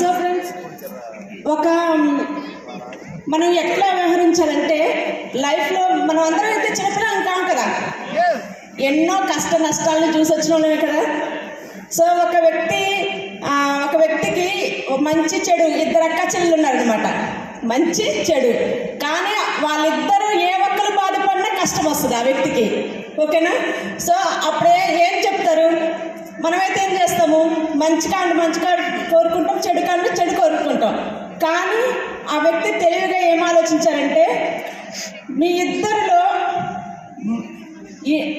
So friends, ఒక మనం ఎట్లా వ్యవహరించాలంటే లైఫ్లో మనం అందరం అయితే చిన్నపిల్లలు కాం కదా, ఎన్నో కష్ట నష్టాలను చూసి వచ్చిన వాళ్ళమే కదా. సో ఒక వ్యక్తికి మంచి చెడు ఇద్దరు అక్క చెల్లెలు ఉన్నారనమాట, మంచి చెడు. కానీ వాళ్ళిద్దరూ ఏ ఒక్కరు బాధపడినా కష్టం వస్తుంది ఆ వ్యక్తికి, ఓకేనా. సో అప్పుడే ఏం చెప్తారు, మనమైతే ఏం చేస్తాము, మంచిగా కోరుకుంటాం, చెడు కోరుకుంటాం. కానీ ఆ వ్యక్తి తెలివిగా ఏం ఆలోచించారంటే, మీ ఇద్దరిలో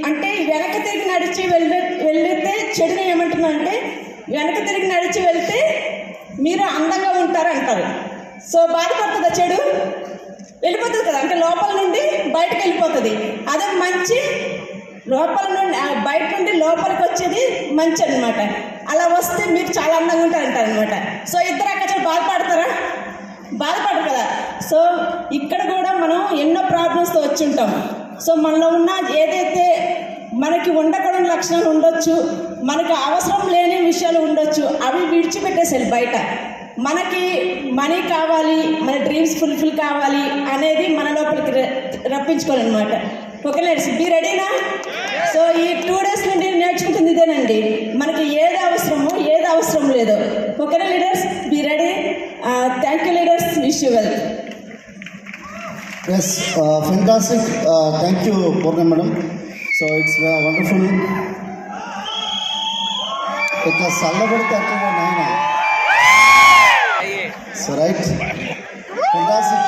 అంటే వెనక తిరిగి నడిచి వెళ్తే చెడుని ఏమంటున్నారంటే, వెనక తిరిగి నడిచి వెళ్తే మీరు అందంగా ఉంటారు అంటారు. సో బాధపడుతుందా చెడు? వెళ్ళిపోతుంది కదా, అంటే లోపల నుండి బయటకు వెళ్ళిపోతుంది. అదే మంచి లోపల నుండి బయట నుండి లోపలికి వచ్చేది మంచి అనమాట. అలా వస్తే మీరు చాలా అందంగా ఉంటారంటారు అనమాట. సో ఇద్దరు అక్కడ బాధపడతారా? బాధపడరు కదా. సో ఇక్కడ కూడా మనం ఎన్నో ప్రాబ్లమ్స్తో వచ్చి ఉంటాం. సో మనలో ఉన్న ఏదైతే మనకి ఉండకూడని లక్షణాలు ఉండొచ్చు, మనకు అవసరం లేని విషయాలు ఉండొచ్చు, అవి విడిచిపెట్టేసేయాలి బయట. మనకి మనీ కావాలి, మన డ్రీమ్స్ ఫుల్ఫిల్ కావాలి అనేది మన లోపలికి రప్పించుకోవాలన్నమాట. ఓకే లీడర్స్, బీ రెడీనా? సో ఈ 2 days నుండి నేర్చుకుంటుంది ఇదేనండి, మనకి ఏది అవసరమో ఏది అవసరం లేదో. ఓకేనా leaders, be ready. Thank you leaders, wish you well. Yes, fantastic. Thank you, Purna madam. So it's wonderful. ఇట్లా చల్లబడితే అట్లా నాయన. So right, fantastic.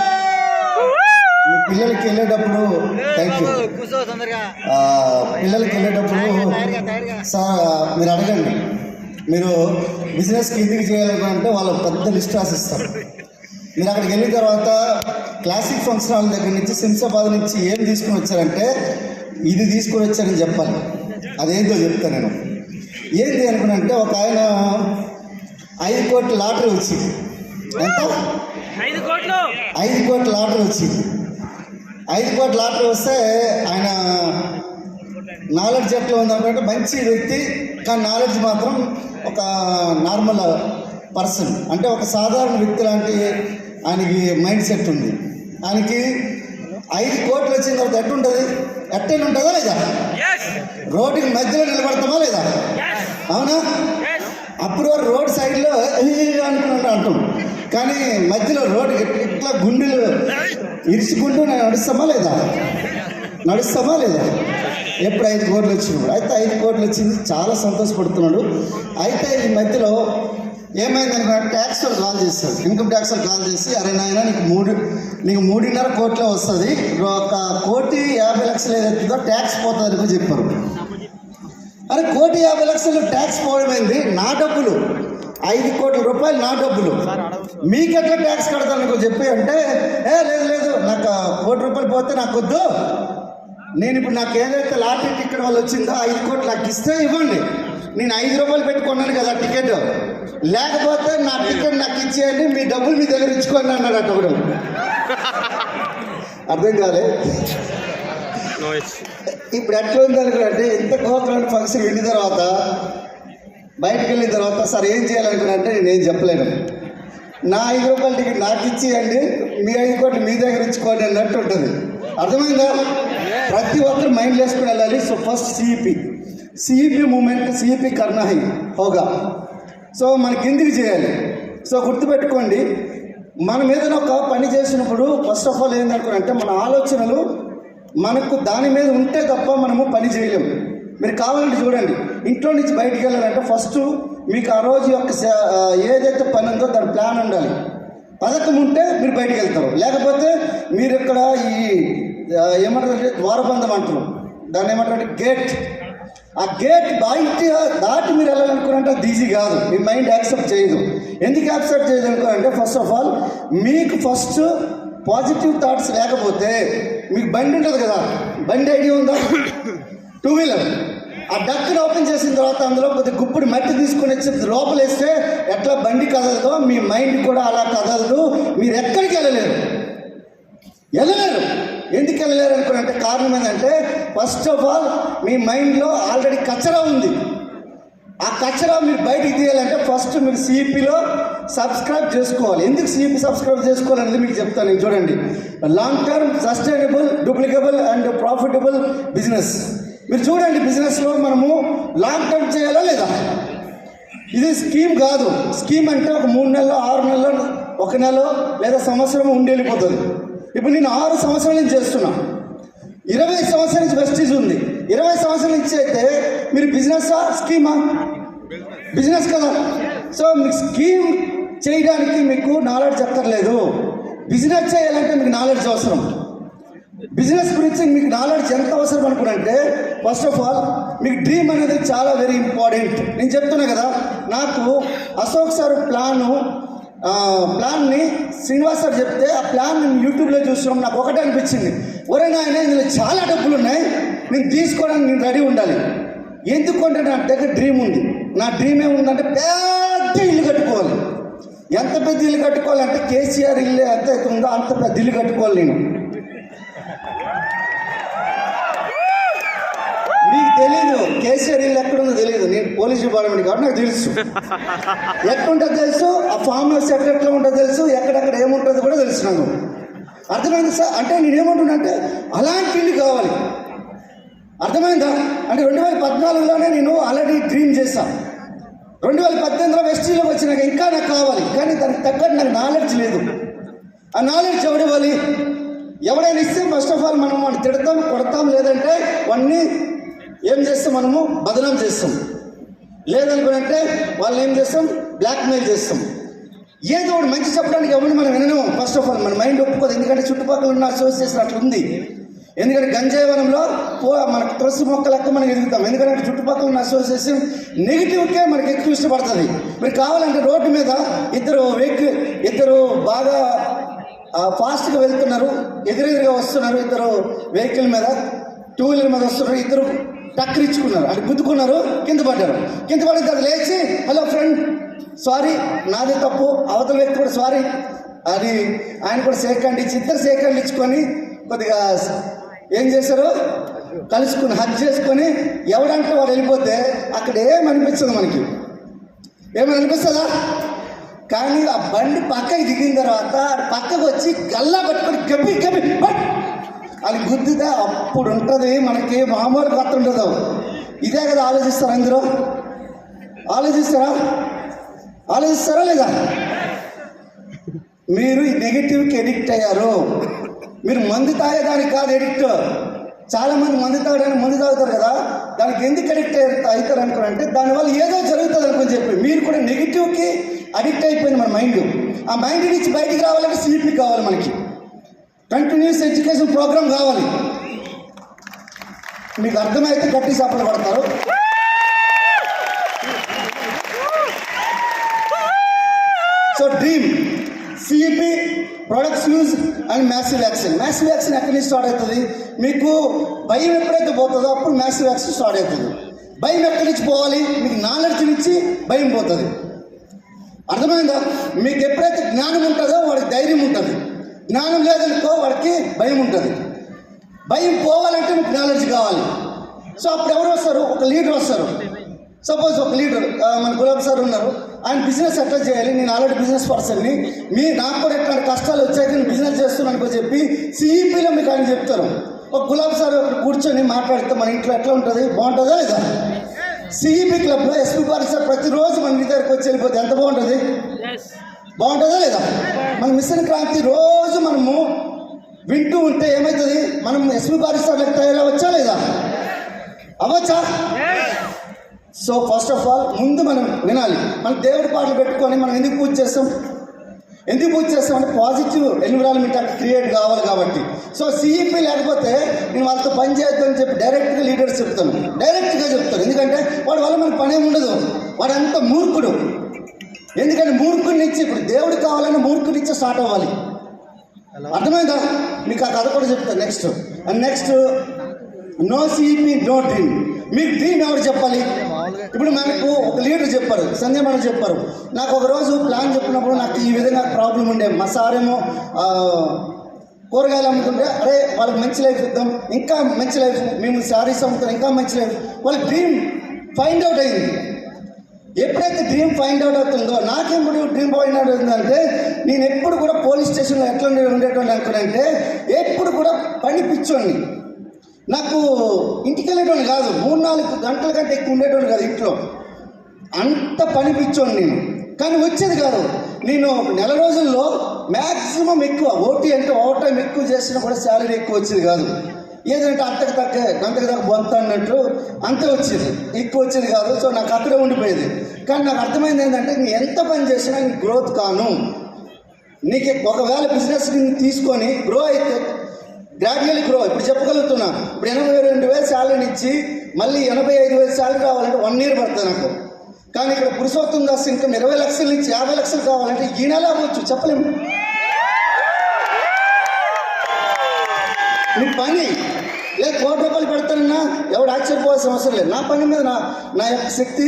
మీ పిల్లలకి వెళ్ళేటప్పుడు థ్యాంక్ యూ. పిల్లలకి వెళ్ళేటప్పుడు సార్ మీరు అడగండి, మీరు బిజినెస్కి ఎందుకు చేయాలనుకుంటే వాళ్ళు పెద్ద లిస్ట్ రాసిస్తారు. మీరు అక్కడికి వెళ్ళిన తర్వాత క్లాసిక్ ఫంక్షన్ హాల్ దగ్గర నుంచి శంషాబాద్ నుంచి ఏం తీసుకుని వచ్చారంటే ఇది తీసుకుని వచ్చారని చెప్పాలి. అదేంటో చెప్తాను నేను. ఏంటి అనుకున్నంటే, ఒక ఆయన 5 కోట్ల లాటరీ వచ్చింది. ఎంత? 5 కోట్ల లాటరీ వచ్చింది. 5 కోట్ల లాటరీ వస్తే ఆయన నాలెడ్జ్ ఎట్లా ఉందనుకుంటే మంచి వ్యక్తి, కానీ నాలెడ్జ్ మాత్రం ఒక నార్మల్ పర్సన్, అంటే ఒక సాధారణ వ్యక్తి లాంటి ఆయనకి మైండ్ సెట్ ఉంది. ఆయనకి 5 కోట్లు వచ్చిన తర్వాత ఎట్టుంటుంది? ఎట్టని ఉంటుందా లేదా? రోడ్డుకి మధ్యలో నిలబడతామా లేదా? అవునా? అప్పుడు రోడ్ సైడ్లో అనుకున్నట్టు అంటాం, కానీ మధ్యలో రోడ్డు ఇట్లా గుండెలు ఇరుచుకుంటూ నడుస్తామా లేదా? ఎప్పుడు 5 కోట్లు వచ్చినప్పుడు. అయితే 5 కోట్లు వచ్చింది, చాలా సంతోషపడుతున్నాడు. అయితే ఈ మధ్యలో ఏమైందనుకో, ట్యాక్స్ వాళ్ళు కాల్ చేస్తారు, ఇన్కమ్ ట్యాక్స్ వాళ్ళు కాల్ చేసి, అరే నాయన నీకు 3.5 కోట్లే వస్తుంది, 1,50,00,000 ఏదైతుందో ట్యాక్స్ పోతుంది అనుకో చెప్పారు. అరే 1,50,00,000 ట్యాక్స్ పోవడమైంది, నా డబ్బులు 5 కోట్ల రూపాయలు నా డబ్బులు, మీకెట్లా ట్యాక్స్ కడతానుకో చెప్పి అంటే, లేదు నాకు 1 కోటి రూపాయలు పోతే నాకు వద్దు, నేను ఇప్పుడు నాకు ఏదైతే లాటరీ టికెట్ వల్ల వచ్చిందో 5 కోట్లు నాకు ఇస్తే ఇవ్వండి, నేను 5 రూపాయలు పెట్టుకున్నాను కదా టికెట్, లేకపోతే నా టికెట్ నాకు ఇచ్చేయండి, మీ డబ్బులు మీ దగ్గర ఇచ్చుకోండి అన్నాడు అప్పుడు. అర్థం కాలే? ఇప్పుడు ఎట్లా ఉంది అనుకున్నంటే, ఇంత కోపమైన ఫంక్షన్ వెళ్ళిన తర్వాత బయటకు వెళ్ళిన తర్వాత సార్ ఏం చేయాలనుకున్నంటే నేనేం చెప్పలేను, నా 5 రూపాయల టికెట్ నాకు ఇచ్చేయండి, మీ 5 కోట్లు మీ దగ్గర ఇచ్చుకోండి అన్నట్టు ఉంటుంది. అర్థమైందా? ప్రతి ఒక్కరు మైండ్ వేసుకుని వెళ్ళాలి. So first CEP movement, CEP కర్నా హై హోగా. సో మనకి ఎందుకు చేయాలి? సో గుర్తుపెట్టుకోండి, మనం ఏదైనా ఒక పని చేసినప్పుడు ఫస్ట్ ఆఫ్ ఆల్ ఏంటనుకున్నంటే, మన ఆలోచనలు మనకు దాని మీద ఉంటే తప్ప మనము పని చేయలేము. మీరు కావాలంటే చూడండి, ఇంట్లో నుంచి బయటికి వెళ్ళాలంటే ఫస్ట్ మీకు ఆ రోజు యొక్క ఏదైతే పని ఉందో దాని ప్లాన్ ఉండాలి, పథకం ఉంటే మీరు బయటికి వెళ్తారు. లేకపోతే మీరు ఇక్కడ ఈ ఏమంటారంటే ద్వారబంధం అంటారు, దాన్ని ఏమంటారంటే గేట్, ఆ గేట్ బయట దాటి మీరు వెళ్ళాలనుకున్నంటే అది ఈజీ కాదు, మీ మైండ్ యాక్సెప్ట్ చేయదు. ఎందుకు యాక్సెప్ట్ చేయదు అనుకోనంటే, ఫస్ట్ ఆఫ్ ఆల్ మీకు ఫస్ట్ పాజిటివ్ థాట్స్ లేకపోతే, మీకు బండి ఉంటుంది కదా, బండి ఐడియా ఉందా? 2 వీలర్, ఆ డక్కును ఓపెన్ చేసిన తర్వాత అందులో కొద్దిగా గుప్పుడు మట్టి తీసుకొని వచ్చి లోపల వేస్తే ఎట్లా బండి కదలదో మీ మైండ్ కూడా అలా కదలదు, మీరు ఎక్కడికి వెళ్ళలేరు. ఎందుకు వెళ్ళలేరు అనుకున్నంటే కారణం ఏంటంటే, ఫస్ట్ ఆఫ్ ఆల్ మీ మైండ్లో ఆల్రెడీ కచరా ఉంది. ఆ కచరా మీరు బయటికి తీయాలంటే ఫస్ట్ మీరు సిఈపిలో సబ్స్క్రైబ్ చేసుకోవాలి. ఎందుకు సిఈపి సబ్స్క్రైబ్ చేసుకోవాలనేది మీకు చెప్తాను నేను. చూడండి, long term sustainable duplicable and profitable business. మీరు చూడండి, బిజినెస్లో మనము లాంగ్ టర్మ్ చేయాలా లేదా? ఇది స్కీమ్ కాదు. స్కీమ్ అంటే ఒక 3 నెలలు 6 నెలలు 1 నెల లేదా సంవత్సరం ఉండి వెళ్ళిపోతుంది. ఇప్పుడు నేను 6 సంవత్సరాల నుంచి చేస్తున్నా, 20 సంవత్సరాల నుంచి వెస్టీజ్ ఉంది. 20 సంవత్సరాల నుంచి అయితే మీరు బిజినెస్సా స్కీమా? బిజినెస్ కదా. సో మీకు స్కీమ్ చేయడానికి మీకు నాలెడ్జ్ అక్కర్లేదు. బిజినెస్ చేయాలంటే మీకు నాలెడ్జ్ అవసరం. బిజినెస్ గురించి మీకు నాలెడ్జ్ ఎంత అవసరం అనుకున్నంటే, ఫస్ట్ ఆఫ్ ఆల్ మీకు డ్రీమ్ అనేది చాలా వెరీ ఇంపార్టెంట్. నేను చెప్తున్నా కదా, నాకు అశోక్ సార్ ప్లాన్ని శ్రీనివాస్ సార్ చెప్తే ఆ ప్లాన్ నేను యూట్యూబ్లో చూస్తున్నాం. నాకు ఒకటే అనిపించింది, ఒరే నాయన ఇందులో చాలా డబ్బులు ఉన్నాయి, నేను తీసుకోవడానికి నేను రెడీ ఉండాలి. ఎందుకంటే నా దగ్గర డ్రీమ్ ఉంది. నా డ్రీమ్ ఏముందంటే పెద్ద ఇల్లు కట్టుకోవాలి. ఎంత పెద్ద ఇల్లు కట్టుకోవాలంటే కేసీఆర్ ఇల్లు ఎంత అవుతుందో అంత పెద్ద ఇల్లు కట్టుకోవాలి నేను. మీకు తెలీదు కేసీఆర్ ఇల్లు ఎక్కడుందో తెలియదు. నేను పోలీస్ డిపార్ట్మెంట్ కాబట్టి నాకు తెలుసు ఎక్కడుంటుందో తెలుసు, ఆ ఫామ్ హౌస్ ఎక్కడెట్లా ఉంటుందో తెలుసు, ఎక్కడెక్కడ ఏముంటుందో కూడా తెలుసు నాకు. అర్థమైంది సార్? అంటే నేనేమంటున్నానంటే అలాంటి ఇల్లు కావాలి. అర్థమైందా? అంటే 2014లోనే నేను ఆల్రెడీ డ్రీమ్ చేశాను. 2018లో వెస్టీలోకి వచ్చినాక ఇంకా నాకు కావాలి, కానీ దానికి తగ్గట్టు నాకు నాలెడ్జ్ లేదు. ఆ నాలెడ్జ్ ఎవడివ్వాలి? ఎవడైనా ఇస్తే ఫస్ట్ ఆఫ్ ఆల్ మనం వాడిని తిడతాం, కొడతాం, లేదంటే వాడిని ఏం చేస్తాం, మనము బదనాం చేస్తాం. లేదనుకుంటే వాళ్ళని ఏం చేస్తాం, బ్లాక్మెయిల్ చేస్తాం. ఏదో ఒకటి మంచి చెప్పడానికి ఎవరిని మనం వినము. ఫస్ట్ ఆఫ్ ఆల్ మన మైండ్ ఒప్పుకోదు. ఎందుకంటే చుట్టుపక్కల ఉన్న అసోసియేషన్ అట్లా ఉంది. ఎందుకంటే గంజాయవనంలో మనకు తులసి మొక్క లెక్క మనం ఎదుగుతాం. ఎందుకంటే చుట్టుపక్కల ఉన్న అసోసియేషన్ నెగిటివ్కే మనకి ఎక్కువ ఇష్టపడుతుంది. మీరు కావాలంటే రోడ్డు మీద ఇద్దరు బాగా ఫాస్ట్గా వెళ్తున్నారు, ఎదురెదురుగా వస్తున్నారు, ఇద్దరు వెహికల్ మీద 2 వీలర్ మీద వస్తున్నారు, ఇద్దరు టక్కరిచ్చుకున్నారు, అంటే గుద్దుకున్నారు, కింద పడ్డారు. కింద పడిన తర్వాత లేచి హలో ఫ్రెండ్ సారీ నాదే తప్పు, అవతల వ్యక్తి కూడా సారీ అది ఆయన కూడా సేకండ్ ఇచ్చి ఇద్దరు సేకండ్ ఇచ్చుకొని కొద్దిగా ఏం చేశారు, కలుసుకుని హక్ చేసుకొని ఎవడంటే వాడు వెళ్ళిపోతే అక్కడ ఏమనిపించదు, మనకి ఏమని అనిపిస్తుందా? కానీ ఆ బండి పక్కకి దిగిన తర్వాత పక్కకు వచ్చి గల్లా పట్టుకొని గబ్బి అది గుద్దితే అప్పుడు ఉంటుంది మనకి మామూలు కొత్త ఉండదు. ఇదే కదా ఆలోచిస్తారా? అందరూ ఆలోచిస్తారా లేదా? మీరు ఈ నెగిటివ్కి ఎడిక్ట్ అయ్యారు. మీరు మందు తాగేదానికి కాదు ఎడిక్ట్. చాలామంది మందు తాగుతారు కదా, దానికి ఎందుకు అడిక్ట్ అవుతారు అనుకోనంటే దానివల్ల ఏదో జరుగుతుంది అనుకుని చెప్పి మీరు కూడా నెగిటివ్కి అడిక్ట్ అయిపోయింది మన మైండ్. ఆ మైండ్ నుంచి బయటికి రావాలంటే సిపి కావాలి, మనకి కంటిన్యూస్ ఎడ్యుకేషన్ ప్రోగ్రామ్ కావాలి. మీకు అర్థమైతే గట్టి చేపలు పడతారు. So dream, CEP, products use and massive action. Massive action ఎక్కడి నుంచి స్టార్ట్ అవుతుంది? మీకు భయం ఎప్పుడైతే పోతుందో అప్పుడు మ్యాసివ్ యాక్షన్ స్టార్ట్ అవుతుంది. భయం ఎక్కడి నుంచి పోవాలి? మీకు నాలెడ్జ్ నుంచి భయం పోతుంది. అర్థమైందా? మీకు ఎప్పుడైతే జ్ఞానం ఉంటుందో వాడికి ధైర్యం ఉంటుంది. జ్ఞానం లేదనుకో వాడికి భయం ఉంటుంది. భయం పోవాలంటే మీకు నాలెడ్జ్ కావాలి. సో అప్పుడు ఎవరు వస్తారు? ఒక లీడర్ వస్తారు. సపోజ్ ఒక లీడర్ మన గులాబ్ సార్ ఉన్నారు, ఆయన బిజినెస్ ఎట్లా చేయాలి, నేను ఆల్రెడీ బిజినెస్ పర్సన్ని, నాకు కూడా ఎట్లాంటి కష్టాలు వచ్చాక నేను బిజినెస్ చేస్తున్నాను చెప్పి సిఈపిలో మీకు ఆయన చెప్తారు. ఒక గులాబ్ సార్ కూర్చొని మాట్లాడితే మన ఇంట్లో ఎట్లా ఉంటుంది, బాగుంటుందా లేదా? సిఈపి క్లబ్లో ఎస్పీ బారి సార్ ప్రతిరోజు మన ఇంటి దగ్గరికి వచ్చి వెళ్ళిపోతే ఎంత బాగుంటుంది, బాగుంటుందా లేదా? మన మిషన్ క్రాంతి రోజు మనము వింటూ ఉంటే ఏమవుతుంది, మనం ఎస్పీ బారి సార్ లెక్క తయారవచ్చా లేదా? అవ్వచ్చా? సో ఫస్ట్ ఆఫ్ ఆల్ ముందు మనం వినాలి. మనం దేవుడి పాటలు పెట్టుకొని మనం ఎందుకు పూజ చేస్తాం అంటే పాజిటివ్ ఎన్విరాన్మెంట్ అక్కడ క్రియేట్ కావాలి కాబట్టి. సో సిఈపి లేకపోతే నేను వాళ్ళతో పని చేయొద్దు అని చెప్పి డైరెక్ట్గా లీడర్స్ చెప్తాను. ఎందుకంటే వాడి వల్ల మనకు పని ఏమి ఉండదు. వాడంతా మూర్ఖుడు. ఎందుకంటే మూర్ఖుడి నుంచి ఇప్పుడు దేవుడు కావాలన్నా మూర్ఖుడి నుంచే స్టార్ట్ అవ్వాలి. అర్థమైందా? మీకు ఆ కథ కూడా చెప్తాను next no CEP no dream. మీకు డ్రీమ్ ఎవరు చెప్పాలి? ఇప్పుడు మనకు ఒక లీడర్ చెప్పారు, సంజయ్ మనం చెప్పారు. నాకు ఒక రోజు ప్లాన్ చెప్పినప్పుడు నాకు ఈ విధంగా ప్రాబ్లం ఉండే. మా సారేమో కూరగాయలు అమ్ముతుంటే అరే వాళ్ళకి మంచి లైఫ్ ఇద్దాం, ఇంకా మంచి లైఫ్, మేము శారీస్ అమ్ముతాం ఇంకా మంచి లైఫ్. వాళ్ళ డ్రీమ్ ఫైండ్ అవుట్ అయింది. ఎప్పుడైతే డ్రీమ్ ఫైండ్ అవుట్ అవుతుందో, నాకెప్పుడు డ్రీమ్ ఫైండ్ అవుట్ అవుతుందంటే, నేను ఎప్పుడు కూడా పోలీస్ స్టేషన్లో ఎట్లా ఉండేటోళ్ళు అనుకున్నానంటే, ఎప్పుడు కూడా పని పిచ్చోడిని. నాకు ఇంటికి వెళ్ళేటోళ్ళు కాదు, 3-4 గంటల కంటే ఎక్కువ ఉండేటోళ్ళు కాదు ఇంట్లో, అంత పని పిచ్చోడిని నేను. కానీ వచ్చేది కాదు. నేను నెల రోజుల్లో మ్యాక్సిమం ఎక్కువ ఓటీ అంటే ఓవర్ టైం ఎక్కువ చేసినా కూడా శాలరీ ఎక్కువ వచ్చేది కాదు. ఏదంటే అంతకు తగ్గ గంటకు తగ్గ బొంత అన్నట్లు అంతే వచ్చేది, ఎక్కువ వచ్చేది కాదు. సో నాకు అక్కడే ఉండిపోయేది. కానీ నాకు అర్థమైంది ఏంటంటే, నేను ఎంత పని చేసినా నీకు గ్రోత్ కాను. నీకు ఒకవేళ బిజినెస్ తీసుకొని గ్రో అయితే గ్రాడ్యువల్లీ గ్రో. ఇప్పుడు చెప్పగలుగుతున్నా, ఇప్పుడు 82,000 శాలరీని ఇచ్చి మళ్ళీ 85,000 శాలరీ కావాలంటే 1 year పడుతుంది నాకు. కానీ ఇక్కడ పురుషోత్తం దాస్ ఇన్కమ్ 20 లక్షల నుంచి 50 లక్షలు కావాలంటే ఈ నెల అవ్వచ్చు, చెప్పలేము. నీ పని లేదు, 1 కోటి రూపాయలు పెడతానన్నా ఎవడు ఆశ్చర్యపోవాల్సిన అవసరం లేదు. నా పని మీద నా యొక్క శక్తి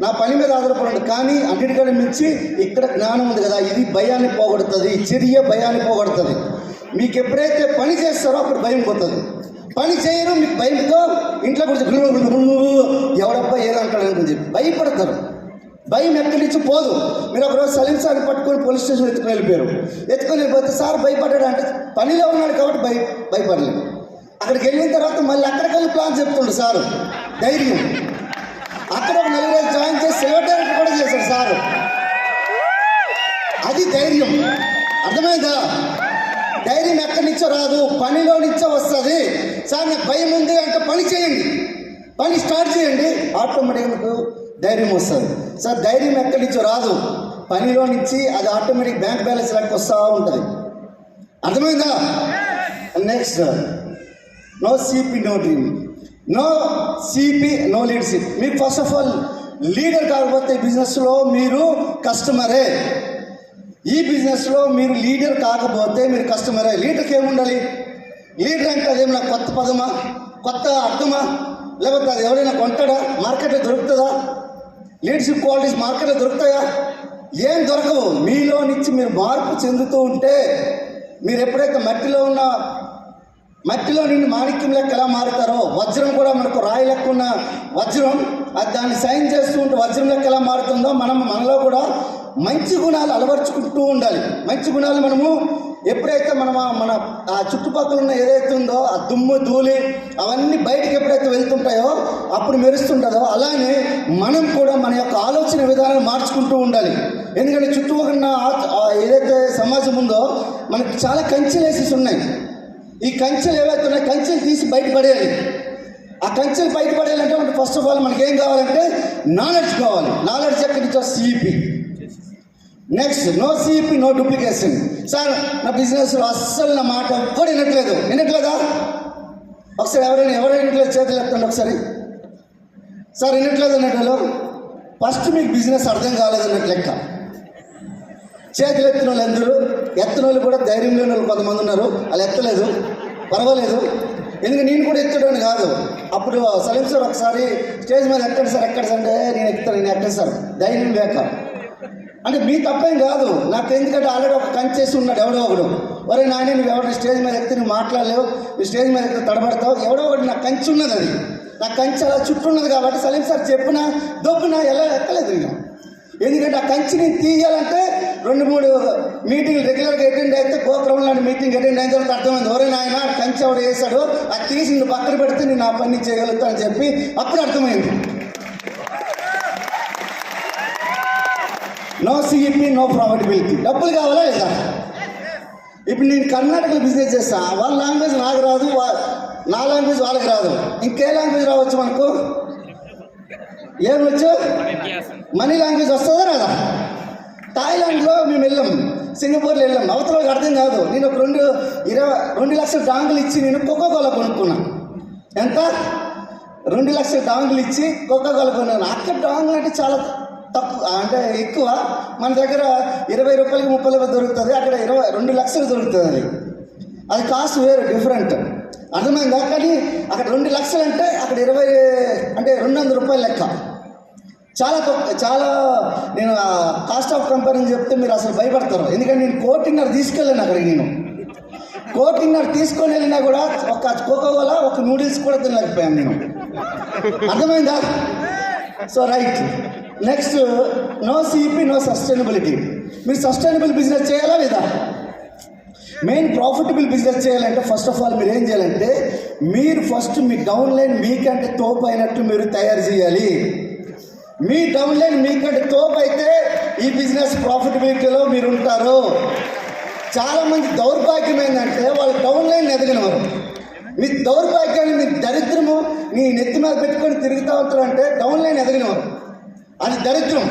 నా పని మీద ఆధారపడండి. కానీ అన్నిటికంటే మించి ఇక్కడ జ్ఞానం ఉంది కదా, ఇది భయాన్ని పోగొడుతుంది, చర్య భయాన్ని పోగొడుతుంది. మీకు ఎప్పుడైతే పని చేస్తారో అప్పుడు భయం పోతుంది. పని చేయరు, మీకు భయంతో ఇంట్లో కూడా ఎవడబ్బా ఏదంటాడని చెప్పి భయపడతారు. భయం ఎక్కడి నుంచి పోదు. మీరు ఒకరోజు సలీం సార్ని పట్టుకొని పోలీస్ స్టేషన్ ఎత్తుకొని వెళ్ళిపోయారు. ఎత్తుకొని వెళ్ళిపోతే సార్ భయపడ్డాడు అంటే పనిలో ఉన్నాడు కాబట్టి భయపడలేదు. అక్కడికి వెళ్ళిన తర్వాత మళ్ళీ అక్కడికి వెళ్ళి ప్లాన్ చెప్తుండు సారు. ధైర్యం. అక్కడ ఒక 4 రోజులు జాయిన్ చేసి సిల్వర్ డైరెక్టర్ కూడా చేశాడు సారు. అది ధైర్యం. అర్థమైందా? ధైర్యం ఎక్కడి నుంచో రాదు, పనిలో నుంచో వస్తుంది. సార్ నాకు భయం ఉంది అంటే పని చేయండి, పని స్టార్ట్ చేయండి, ఆటోమేటిక్గా మీకు ధైర్యం వస్తుంది. సార్ ధైర్యం ఎక్కడి నుంచో రాదు, పనిలో నుంచి అది ఆటోమేటిక్ బ్యాంక్ బ్యాలెన్స్ లెక్క వస్తూ ఉంటుంది. అర్థమైందా? Next, no CP no dream, no CP no leadership. మీకు ఫస్ట్ ఆఫ్ ఆల్ లీడర్ కాకపోతే బిజినెస్లో మీరు కస్టమరే. ఈ బిజినెస్లో మీరు లీడర్ కాకపోతే మీరు కస్టమరే. లీడర్కి ఏముండాలి? లీడర్ అంటే అదేం నాకు కొత్త పదమా, కొత్త అర్థమా, లేకపోతే అది ఎవరైనా కొంటాడా, మార్కెట్లో దొరుకుతుందా? లీడర్షిప్ క్వాలిటీస్ మార్కెట్లో దొరుకుతాయా? ఏం దొరకవు. మీలో నుంచి మీరు మార్పు చెందుతూ ఉంటే, మీరు ఎప్పుడైతే మట్టిలో నుండి మాణిక్యం లెక్క ఎలా మారుతారో, వజ్రం కూడా మనకు రాయి లెక్క ఉన్న వజ్రం, అది దాన్ని సైన్ చేస్తూ ఉంటే వజ్రం లెక్క ఎలా మారుతుందో, మనలో కూడా మంచి గుణాలు అలవర్చుకుంటూ ఉండాలి. మంచి గుణాలు మనము ఎప్పుడైతే మన ఆ చుట్టుపక్కల ఉన్న ఏదైతే ఉందో ఆ దుమ్ము ధూళి అవన్నీ బయటకు ఎప్పుడైతే వెళ్తుంటాయో అప్పుడు మెరుస్తుంటుందో, అలానే మనం కూడా మన యొక్క ఆలోచన విధానాన్ని మార్చుకుంటూ ఉండాలి. ఎందుకంటే చుట్టుపక్కల ఏదైతే సమాజం ఉందో మనకి చాలా కంచెలు వేసేసి ఉన్నాయి. ఈ కంచెలు ఏవైతే ఉన్నాయో కంచెలు తీసి బయటపడేయాలి. ఆ కంచెలు బయటపడేయాలంటే మనకి ఫస్ట్ ఆఫ్ ఆల్ మనకి ఏం కావాలంటే నాలెడ్జ్ కావాలి. నాలెడ్జ్ ఎక్కడి నుంచో CEP. Next, no CEP no duplication. Sir నా బిజినెస్లో అస్సలు నా మాట ఎవ్వరు వినట్లేదా? ఒకసారి ఎవరైనా వినట్లేదు చేతులు ఎత్తండి ఒకసారి. సార్ వినట్లేదు అన్నట్లు ఫస్ట్ మీకు బిజినెస్ అర్థం కాలేదన్నట్టు లెక్క. చేతులు ఎత్తిన వాళ్ళు అందరూ, ఎత్తిన వాళ్ళు కూడా ధైర్యం లేని వాళ్ళు కొంతమంది ఉన్నారు. వాళ్ళు ఎత్తలేదు, పర్వాలేదు. ఎందుకంటే నేను కూడా ఎత్తడాను కాదు. అప్పుడు సలీం సార్ ఒకసారి స్టేజ్ మీద ఎక్కండి సార్ అంటే నేను ఎక్కను సార్, ధైర్యం లేక. అంటే మీ తప్పేం కాదు నాకు, ఎందుకంటే ఆల్రెడీ ఒక కంచేసి ఉన్నాడు ఎవడో ఒకడు. ఒరే నాయన నువ్వు ఎవరు స్టేజ్ మీద ఎక్కితే నువ్వు మాట్లాడలేవు, నువ్వు స్టేజ్ మీద ఎక్కితే తడబడతావు, ఎవడో ఒకటి నాకు కంచి ఉన్నది. అది నాకు కంచి అలా చుట్టూ ఉన్నది కాబట్టి సలీం సార్ చెప్పినా దొబ్బినా ఎలా ఎక్కలేదు నేను. ఎందుకంటే ఆ కంచిని తీయాలంటే 2-3 మీటింగ్లు రెగ్యులర్గా అటెండ్ అయితే, గోపురం లాంటి మీటింగ్ అటెండ్ అయిన తర్వాత అర్థమైంది, ఒరే నాయన కంచి ఎవడు వేసాడు, అది తీసి నువ్వు పక్కన పెడితే నేను ఆ పని చేయగలుగుతా అని చెప్పి అప్పుడు అర్థమైంది. No CEP no profitability. డబ్బులు కావాలా లేదా? ఇప్పుడు నేను కర్ణాటకలో బిజినెస్ చేస్తాను, వాళ్ళ లాంగ్వేజ్ నాకు రాదు, నా లాంగ్వేజ్ వాళ్ళకి రాదు. ఇంకే లాంగ్వేజ్ రావచ్చు మనకు? ఏమొచ్చు? మనీ లాంగ్వేజ్ వస్తుందా రాదా? థాయిలాండ్లో మేము వెళ్ళాం, సింగపూర్లో వెళ్ళాం, అవతలకి అర్థం కాదు. నేను ఒక 2 లక్షల డాంగులు ఇచ్చి నేను కోకోకోలా కొనుక్కున్నా. ఎంత? 2 లక్షల డాంగులు ఇచ్చి కోకోకోలా కొన్నాను. అక్కడ డాంగులు అంటే చాలా తక్కువ, అంటే ఎక్కువ. మన దగ్గర 20 రూపాయలకి 30 రూపాయలు దొరుకుతుంది, అక్కడ 2 లక్షలు దొరుకుతుంది. అది కాస్ట్ వేరు, డిఫరెంట్. అర్థమైందా? కానీ అక్కడ 2 లక్షలు అంటే అక్కడ 20 అంటే 200 రూపాయలు లెక్క. చాలా తక్కువ. చాలా నేను కాస్ట్ ఆఫ్ కంపేరింగ్ చెప్తే మీరు అసలు భయపడతారు. ఎందుకంటే నేను 1.5 కోటి తీసుకెళ్ళాను అక్కడికి. నేను 1.5 కోటి తీసుకొని వెళ్ళినా కూడా ఒక కోకోకోలా ఒక నూడిల్స్ కూడా తినలేకపోయాను నేను. అర్థమైందా? So right, next no CP no sustainability. మీరు సస్టైనబుల్ బిజినెస్ చేయాలా లేదా? మెయిన్ ప్రాఫిటబుల్ బిజినెస్ చేయాలంటే ఫస్ట్ ఆఫ్ ఆల్ మీరు ఏం చేయాలంటే మీరు ఫస్ట్ మీ డౌన్ లైన్ మీకంటే తోపు అయినట్టు మీరు తయారు చేయాలి. మీ డౌన్ లైన్ మీకంటే తోపు అయితే ఈ బిజినెస్ ప్రాఫిటబిలిటీలో మీరు ఉంటారు. చాలామంది దౌర్భాగ్యం ఏంటంటే వాళ్ళ డౌన్ లైన్ ఎదగనివారు. మీ దౌర్భాగ్యాన్ని మీ దరిద్రము మీ నెత్తి మీద పెట్టుకొని తిరుగుతూ ఉంటారంటే డౌన్ లైన్ ఎదగనివారు. అది దరిద్రం.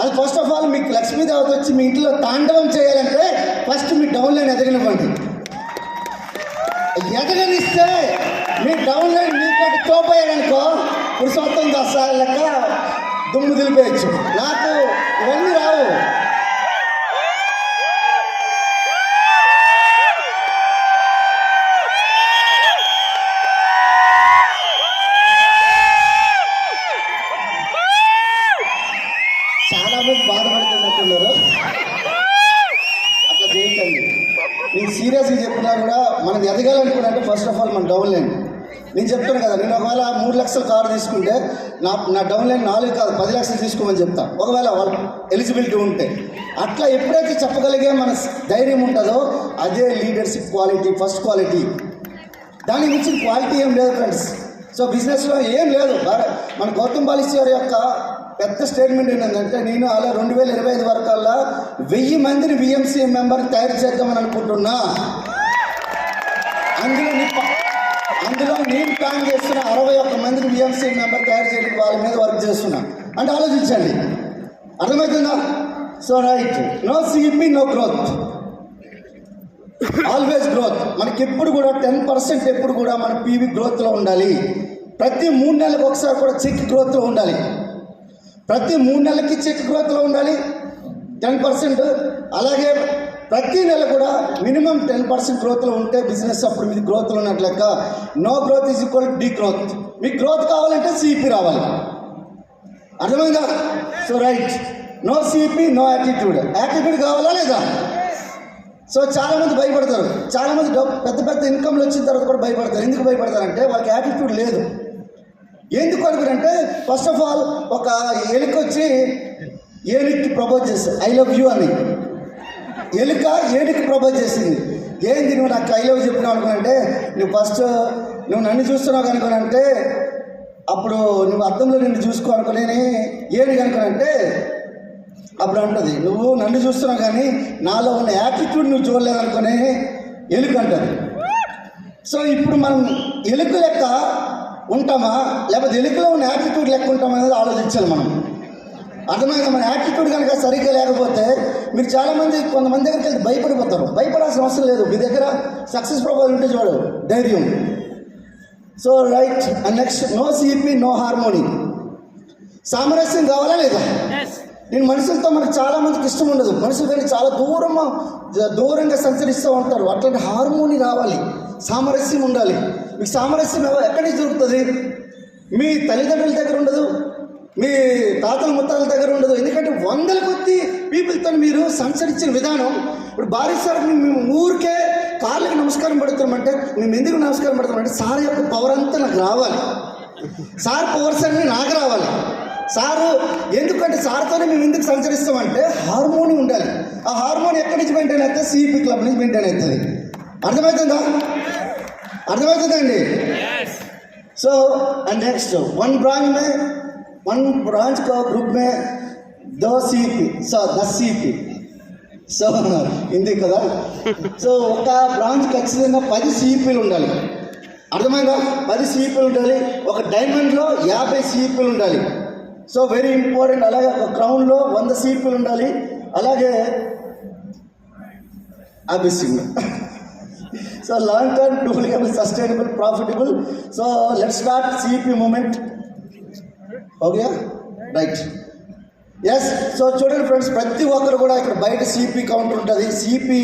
అది ఫస్ట్ ఆఫ్ ఆల్ మీకు లక్ష్మీదేవత వచ్చి మీ ఇంట్లో తాండవం చేయాలంటే ఫస్ట్ మీ డౌన్ లైన్ ఎదగనివ్వండి. ఎదగనిస్తే మీ డౌన్ లైన్ మీకంటే తోపోయాడనుకో ఇప్పుడు సొంతం దస్తాలు లెక్క దుమ్ము దులిపేయచ్చు. నాకు ఇవన్నీ రావు. చాలా మంది బాధపడుతున్నట్టున్నారు. అట్లా చేయకండి. నేను సీరియస్గా చెప్పినా కూడా మనం ఎదగాలనుకున్నట్టే ఫస్ట్ ఆఫ్ ఆల్ మన డౌన్ లైన్. నేను చెప్తాను కదా, నేను ఒకవేళ 3 లక్షల కారు తీసుకుంటే నా డౌన్ లైన్ 4 కాదు 10 లక్షలు తీసుకోమని చెప్తాను, ఒకవేళ వాళ్ళు ఎలిజిబిలిటీ ఉంటే. అట్లా ఎప్పుడైతే చెప్పగలిగే మన ధైర్యం ఉంటుందో అదే లీడర్షిప్ క్వాలిటీ, ఫస్ట్ క్వాలిటీ. దానికి మించిన క్వాలిటీ ఏం లేదు ఫ్రెండ్స్. సో బిజినెస్లో ఏం లేదు. మన గౌతమ్ బాలిష్ గారి యొక్క పెద్ద స్టేట్మెంట్ ఏంటంటే నేను అలా 2025 వరకల్లా 1000 మందిని బిఎంసీ మెంబర్ని తయారు చేద్దామని అనుకుంటున్నా. అందులో నేను ప్లాన్ చేస్తున్న 61 మందిని బిఎంసీ మెంబర్ తయారు చేయడానికి వాళ్ళ మీద వర్క్ చేస్తున్నా. అంటే ఆలోచించండి, అర్థమవుతుందా? So right, no CP no growth, always growth. మనకి ఎప్పుడు కూడా 10% ఎప్పుడు కూడా మన పీవీ గ్రోత్లో ఉండాలి. ప్రతి 3 నెలలకు ఒకసారి కూడా చెక్ గ్రోత్లో ఉండాలి. ప్రతి 3 నెలలకి చెక్ గ్రోత్లో ఉండాలి 10%. అలాగే ప్రతి నెల కూడా మినిమం 10% గ్రోత్లో ఉంటే బిజినెస్ అప్పుడు మీకు గ్రోత్లో ఉన్నట్లు లెక్క. No growth is equal degrowth. మీకు గ్రోత్ కావాలంటే సిపి రావాలి. అర్థమైందా? So right, no CP no attitude. Attitude కావాలా లేదా? సో చాలామంది భయపడతారు. చాలామంది పెద్ద పెద్ద ఇన్కమ్లు వచ్చిన తర్వాత కూడా భయపడతారు. ఎందుకు భయపడతారంటే వాళ్ళకి యాటిట్యూడ్ లేదు. ఎందుకు అనుకుంటే ఫస్ట్ ఆఫ్ ఆల్ ఒక ఎలుక వచ్చి ఏనుగుకి ప్రపోజ్ చేస్తుంది, ఐ లవ్ యూ అని. ఎలుక ఏనుగుకి ప్రపోజ్ చేసింది. ఏంది నువ్వు నాకు ఐ లవ్ చెప్పినావు అనుకునంటే, నువ్వు నన్ను చూస్తున్నావు కనుకోనంటే అప్పుడు నువ్వు అద్దంలో నిన్ను చూసుకో అనుకునే ఏనుగు అనుకునంటే అప్పుడు అంటుంది నువ్వు నన్ను చూస్తున్నావు కానీ నాలో ఉన్న యాటిట్యూడ్ నువ్వు చూడలేదు అనుకునే ఎలుక అంటుంది. సో ఇప్పుడు మనం ఎలుక లెక్క ఉంటామా లేకపోతే ఎలుకలో ఉన్న యాటిట్యూడ్ లెక్క ఉంటామా అనేది ఆలోచించాలి మనం. అర్థమైందా? మన యాటిట్యూడ్ కనుక సరిగ్గా లేకపోతే మీరు చాలామంది కొంతమంది దగ్గరికి వెళ్తే భయపడిపోతారు. భయపడాల్సిన అవసరం లేదు. మీ దగ్గర సక్సెస్ ప్రొఫైల్ ఉంటే చూడు, ధైర్యం. So right, and next no CP no harmony. సామరస్యం కావాలా లేదా? నేను మనుషులతో మనకు చాలామందికి ఇష్టం ఉండదు. మనుషులు కానీ చాలా దూరంగా సంచరిస్తూ ఉంటారు. అట్లాంటి హార్మోనీ రావాలి, సామరస్యం ఉండాలి. మీకు సామరస్యం ఎక్కడి నుంచి దొరుకుతుంది? మీ తల్లిదండ్రుల దగ్గర ఉండదు, మీ తాతల ముత్తాల దగ్గర ఉండదు. ఎందుకంటే 100ల కొద్ది పీపుల్తో మీరు సంచరించిన విధానం. ఇప్పుడు భార్య సార్ మేము ఊరికే కార్లకు నమస్కారం పెడుతున్నామంటే మేము ఎందుకు నమస్కారం పెడుతున్నామంటే సార్ యొక్క పవర్ అంతా నాకు రావాలి, సార్ పవర్స్ అన్నీ నాకు రావాలి. సారు ఎందుకంటే సార్తోనే మేము ఎందుకు సంచరిస్తామంటే హార్మోని ఉండాలి. ఆ హార్మోని ఎక్కడి నుంచి మెయింటైన్ అయితే సిపి క్లబ్ నుంచి మెయింటైన్ అవుతుంది. అర్థమవుతుందా? అర్థమవుతుందండి? So and next one branch को ग्रुप में 2 सीपी, 10 सीपी. సో హిందీ కదా. సో ఒక బ్రాంచ్ ఖచ్చితంగా 10 సిపిలు ఉండాలి. అర్థమైందా? 10 సిపిలు ఉండాలి. ఒక డైమండ్లో 50 సిపిలు ఉండాలి. So very important. అలాగే ఒక క్రౌన్లో 100 సిపిలు ఉండాలి. అలాగే అబిసింగ్. So long term duplicable sustainable profitable. So let's start CP movement. Okay right. Yes. So చూడండి ఫ్రెండ్స్, ప్రతి ఒక్కరు కూడా ఇక్కడ బయట సిపి కౌంటర్ ఉంటుంది. సిపి